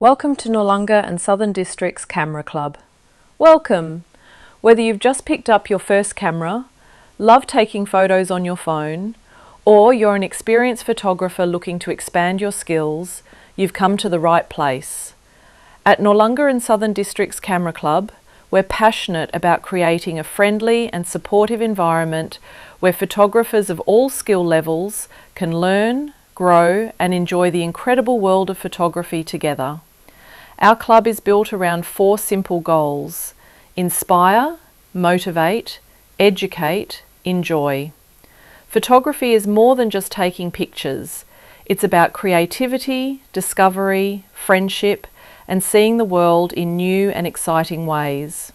Welcome to Noarlunga and Southern District's Camera Club. Welcome! Whether you've just picked up your first camera, love taking photos on your phone, or you're an experienced photographer looking to expand your skills, you've come to the right place. At Noarlunga and Southern District's Camera Club, we're passionate about creating a friendly and supportive environment where photographers of all skill levels can learn, grow and enjoy the incredible world of photography together. Our club is built around 4 simple goals: inspire, motivate, educate, enjoy. Photography is more than just taking pictures. It's about creativity, discovery, friendship, and seeing the world in new and exciting ways.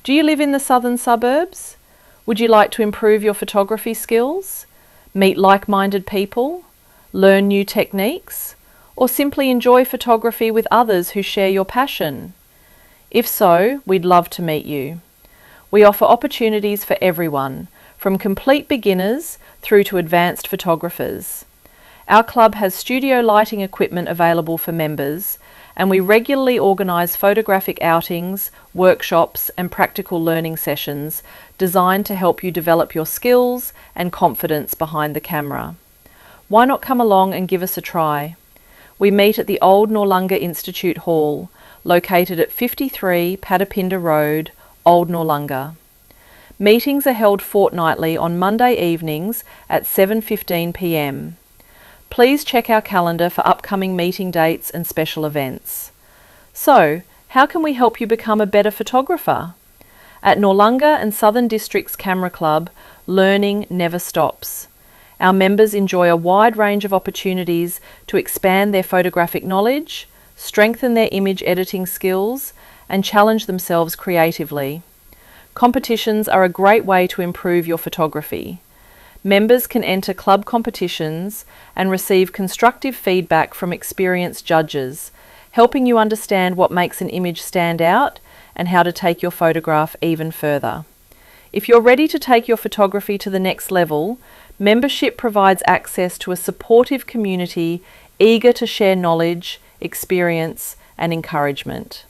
Do you live in the southern suburbs? Would you like to improve your photography skills, meet like-minded people, learn new techniques, or simply enjoy photography with others who share your passion? If so, we'd love to meet you. We offer opportunities for everyone, from complete beginners through to advanced photographers. Our club has studio lighting equipment available for members, and we regularly organise photographic outings, workshops and practical learning sessions designed to help you develop your skills and confidence behind the camera. Why not come along and give us a try? We meet at the old Noarlunga Institute Hall, located at 53 Padapinda Road, Old Noarlunga. Meetings are held fortnightly on Monday evenings at 7:15 p.m. Please check our calendar for upcoming meeting dates and special events. So, how can we help you become a better photographer? At Noarlunga and Southern District's Camera Club, learning never stops. Our members enjoy a wide range of opportunities to expand their photographic knowledge, strengthen their image editing skills, and challenge themselves creatively. Competitions are a great way to improve your photography. Members can enter club competitions and receive constructive feedback from experienced judges, helping you understand what makes an image stand out and how to take your photograph even further. If you're ready to take your photography to the next level, membership provides access to a supportive community eager to share knowledge, experience and encouragement.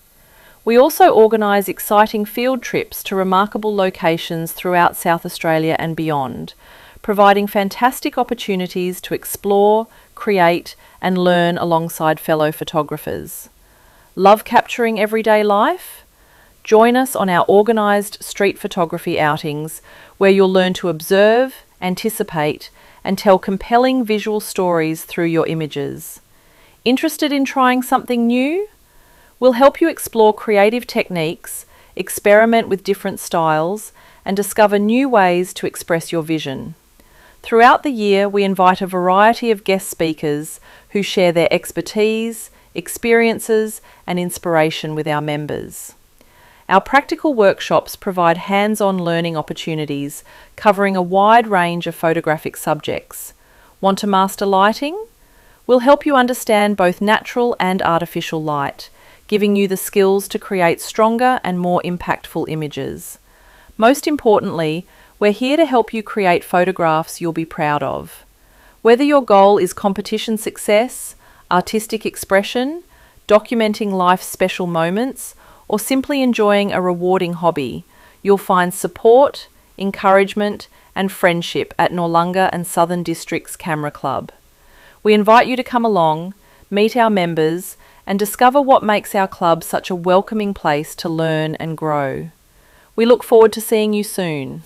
We also organise exciting field trips to remarkable locations throughout South Australia and beyond, providing fantastic opportunities to explore, create and learn alongside fellow photographers. Love capturing everyday life? Join us on our organised street photography outings, where you'll learn to observe, anticipate and tell compelling visual stories through your images. Interested in trying something new? We'll help you explore creative techniques, experiment with different styles and discover new ways to express your vision. Throughout the year, we invite a variety of guest speakers who share their expertise, experiences and inspiration with our members. Our practical workshops provide hands-on learning opportunities covering a wide range of photographic subjects. Want to master lighting? We'll help you understand both natural and artificial light, giving you the skills to create stronger and more impactful images. Most importantly, we're here to help you create photographs you'll be proud of. Whether your goal is competition success, artistic expression, documenting life's special moments, or simply enjoying a rewarding hobby, you'll find support, encouragement and friendship at Noarlunga and Southern District's Camera Club. We invite you to come along, meet our members and discover what makes our club such a welcoming place to learn and grow. We look forward to seeing you soon.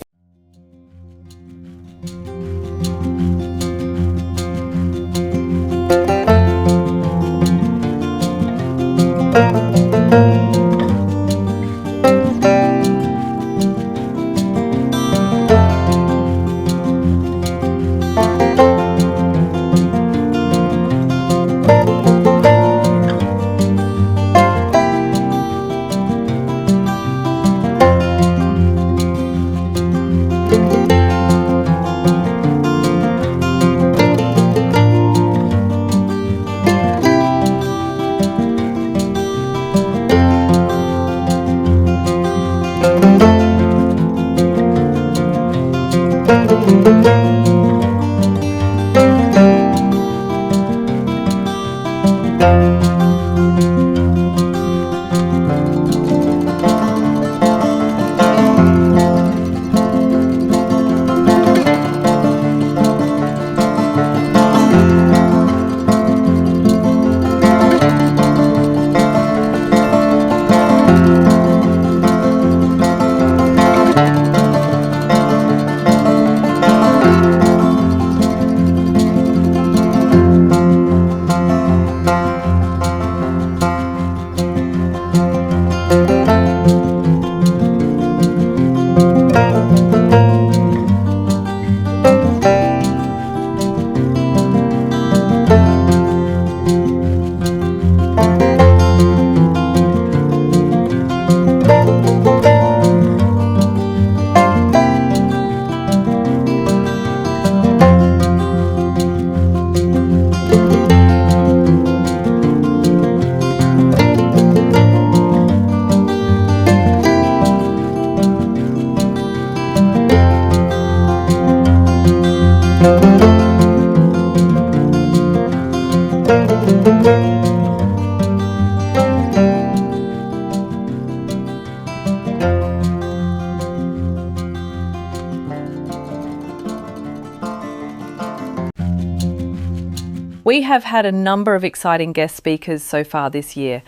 We have had a number of exciting guest speakers so far this year,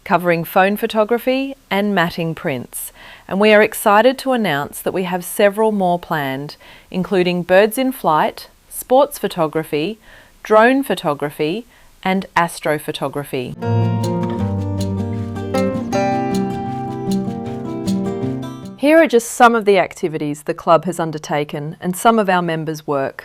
covering phone photography and matting prints, and we are excited to announce that we have several more planned, including birds in flight, sports photography, drone photography and astrophotography. Here are just some of the activities the club has undertaken and some of our members' work.